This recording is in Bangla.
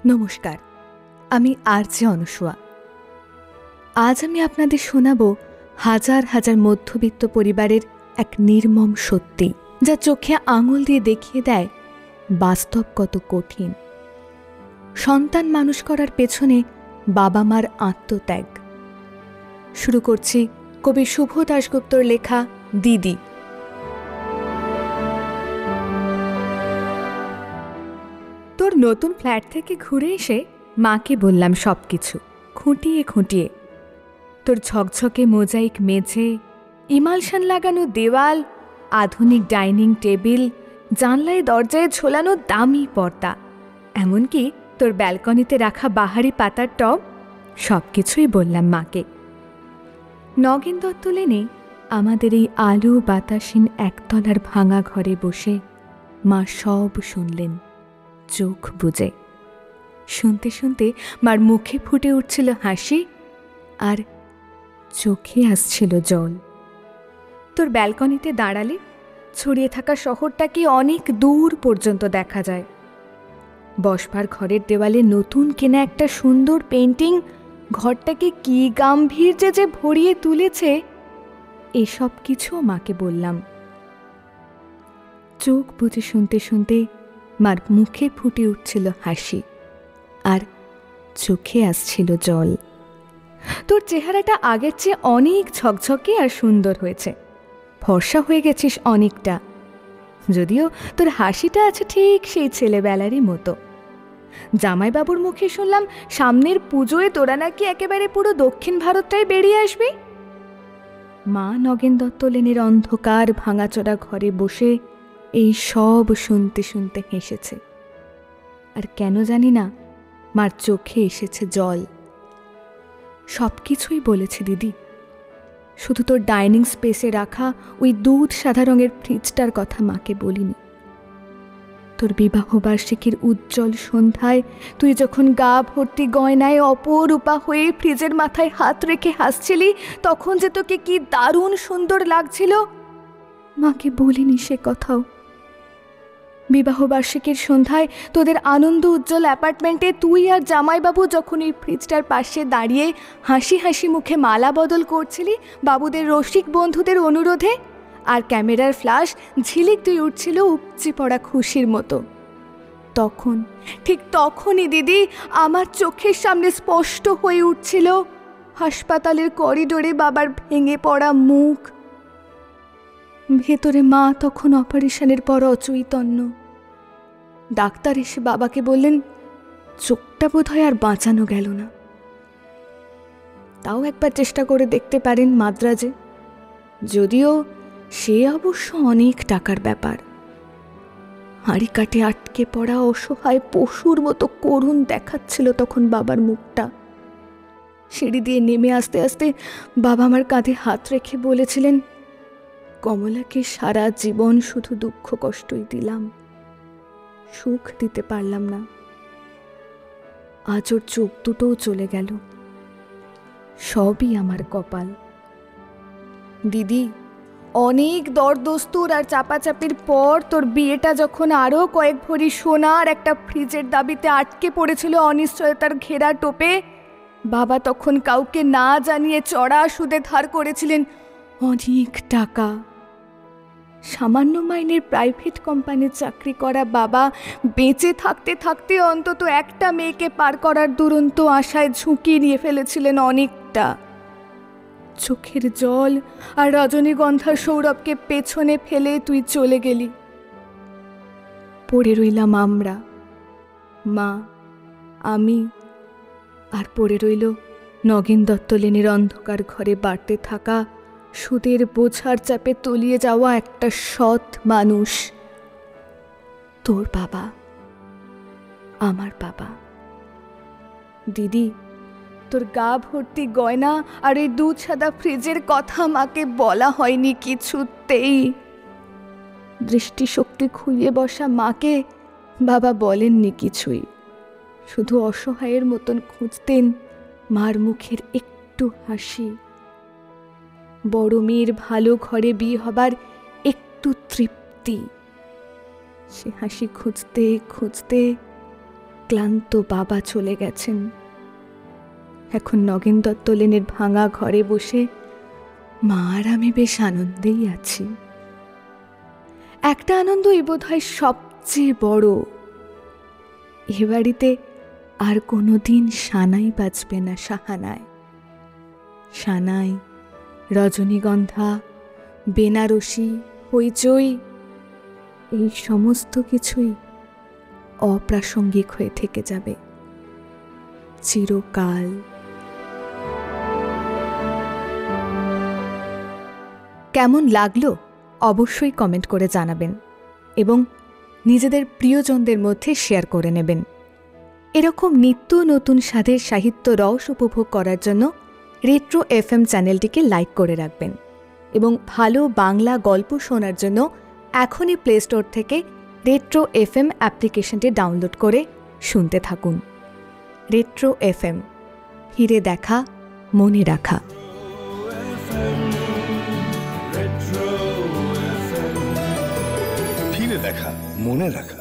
নমস্কার, আমি আরজে অনুসুয়া। আজ আমি আপনাদের শোনাব হাজার হাজার মধ্যবিত্ত পরিবারের এক নির্মম সত্যি, যা চোখে আঙুল দিয়ে দেখিয়ে দেয় বাস্তব কত কঠিন। সন্তান মানুষ করার পেছনে বাবা মার আত্মত্যাগ। শুরু করছি কবি শুভ দাশগুপ্তর লেখা দিদি। তোর নতুন ফ্ল্যাট থেকে ঘুরে এসে মাকে বললাম সব কিছু খুঁটিয়ে খুঁটিয়ে। তোর ঝকঝকে মোজাইক মেঝে, ইমালশান লাগানো দেওয়াল, আধুনিক ডাইনিং টেবিল, জানলায় দরজায় ঝোলানো দামি পর্দা, এমনকি তোর ব্যালকনিতে রাখা বাহারি পাতার টব, সব কিছুই বললাম মাকে। নগেন দত্ত লেনে আমাদের এই আলো বাতাসীন একতলার ভাঙা ঘরে বসে মা সব শুনলেন চোখ বুজে। শুনতে শুনতে মার মুখে ফুটে উঠছিল হাসি আর চোখে আসছিল জল। তোর ব্যালকনিতে দাঁড়ালে ছড়িয়ে থাকা শহরটাকে অনেক দূর পর্যন্ত দেখা যায়। বসবার ঘরের দেওয়ালে নতুন কেনা একটা সুন্দর পেন্টিং ঘরটাকে কি গাম্ভীর্যে যে ভরিয়ে তুলেছে, এসব কিছুও মাকে বললাম। চোখ বুজে শুনতে শুনতে মার মুখে ফুটে উঠছিল হাসি আর চোখে আসছিল জল। তোর চেহারাটা আগের চেয়ে অনেক ঝকঝকে আর সুন্দর হয়েছে, ফর্সা হয়ে গেছিস অনেকটা, যদিও তোর হাসিটা আছে ঠিক সেই ছেলেবেলারই মতো। জামাইবাবুর মুখে শুনলাম সামনের পুজোয় তোরা নাকি একেবারে পুরো দক্ষিণ ভারতটাই বেরিয়ে আসবি। মা নগেন দত্ত লেনের অন্ধকার ভাঙাচোরা ঘরে বসে এই সব শুনতে শুনতে হেসেছে। আর কেন জানি না মার চোখে এসেছে জল। সব কিছুই বলেছে দিদি, শুধু তোর ডাইনিং স্পেসে রাখা ওই দুধ সাদা রঙের ফ্রিজটার কথা মাকে বলিনি। তোর বিবাহবার্ষিকীর উজ্জ্বল সন্ধ্যায় তুই যখন গা ভর্তি গয়নায় অপরূপা হয়ে ফ্রিজের মাথায় হাত রেখে হাসছিলি, তখন যে তোকে কি দারুণ সুন্দর লাগছিল, মাকে বলিনি সে কথাও। বিবাহবার্ষিকীর সন্ধ্যায় তোদের আনন্দ উজ্জ্বল অ্যাপার্টমেন্টে তুই আর জামাইবাবু যখন এই ফ্রিজটার পাশে দাঁড়িয়ে হাসি হাসি মুখে মালা বদল করছিলি বাবুদের রসিক বন্ধুদের অনুরোধে, আর ক্যামেরার ফ্ল্যাশ ঝিলিক তুই উঠছিল উপচে পড়া খুশির মতো, তখন ঠিক তখনই দিদি আমার চোখের সামনে স্পষ্ট হয়ে উঠছিল হাসপাতালের করিডোরে বাবার ভেঙে পড়া মুখ। ভেতরে মা তখন অপারেশনের পর অচৈতন্য। ডাক্তার এসে বাবাকে বললেন চোখটা বোধহয় আর বাঁচানো গেল না, তাও একবার চেষ্টা করে দেখতে পারেন মাদ্রাজে, যদিও সে অবশ্য অনেক টাকার ব্যাপার। হাঁড়ি কাটে আটকে পড়া অসহায় পশুর মতো করুণ দেখাচ্ছিল তখন বাবার মুখটা। সিঁড়ি দিয়ে নেমে আসতে আসতে বাবা আমার কাঁধে হাত রেখে বলেছিলেন, কমলাকে সারা জীবন শুধু দুঃখ কষ্টই দিলাম, সুখ দিতে পারলাম না। আজ ওর চোখ দুটোও চলে গেল, সবই আমার কপাল। দিদি, অনেক দরদস্তুর আর চাপাচাপির পর তোর বিয়েটা যখন আরও কয়েক ভরি সোনার একটা ফ্রিজের দাবিতে আটকে পড়েছিল অনিশ্চয়তার ঘেরা টোপে, বাবা তখন কাউকে না জানিয়ে চড়া সুদে ধার করেছিলেন অনেক টাকা। সামান্য মাইনের প্রাইভেট কোম্পানির চাকরি করা বাবা বেঁচে থাকতে থাকতে অন্তত একটা মেয়েকে পার করার দুরন্ত আশায় ঝুঁকি নিয়ে ফেলেছিলেন অনেকটা। চোখের জল আর রজনীগন্ধার সৌরভকে পেছনে ফেলে তুই চলে গেলি। পড়ে রইলাম আমরা, মা, আমি, আর পড়ে রইল নগেন দত্ত লেনের অন্ধকার ঘরে বাড়তে থাকা সুদের বোঝার চাপে তলিয়ে যাওয়া একটা সৎ মানুষ, তোর বাবা, আমার বাবা। দিদি, তোর গা ভর্তি গয়না আর এই দুধ সাদা ফ্রিজের কথা মাকে বলা হয়নি কিছুতেই। দৃষ্টিশক্তি খুইয়ে বসা মাকে বাবা বলেননি কিছুই, শুধু অসহায়ের মতন খুঁজতেন মার মুখের একটু হাসি, বড় মেয়ের ভালো ঘরে বিয়ে হবার একটু তৃপ্তি। সে হাসি খুঁজতে খুঁজতে ক্লান্ত বাবা চলে গেছেন। এখন নগেন দত্ত লেনের ভাঙা ঘরে বসে মা আর আমি বেশ আনন্দেই আছি। একটা আনন্দই বোধহয় সবচেয়ে বড়, এ বাড়িতে আর কোনোদিন সানাই বাজবে না। সাহানায়, সানাই, রজনীগন্ধা, বেনারসি, হইচই, এই সমস্ত কিছুই অপ্রাসঙ্গিক হয়ে থেকে যাবে চিরকাল। কেমন লাগলো অবশ্যই কমেন্ট করে জানাবেন এবং নিজেদের প্রিয়জনদের মধ্যে শেয়ার করে নেবেন। এরকম নিত্য নতুন স্বাদের সাহিত্য রস উপভোগ করার জন্য রেট্রো এফএম চ্যানেলটিকে লাইক করে রাখবেন এবং ভালো বাংলা গল্প শোনার জন্য এখনই প্লে স্টোর থেকে রেট্রো এফএম অ্যাপ্লিকেশনটি ডাউনলোড করে শুনতে থাকুন। রেট্রো এফএম, ফিরে দেখা, মনে রাখা। ফিরে দেখা, মনে রাখা।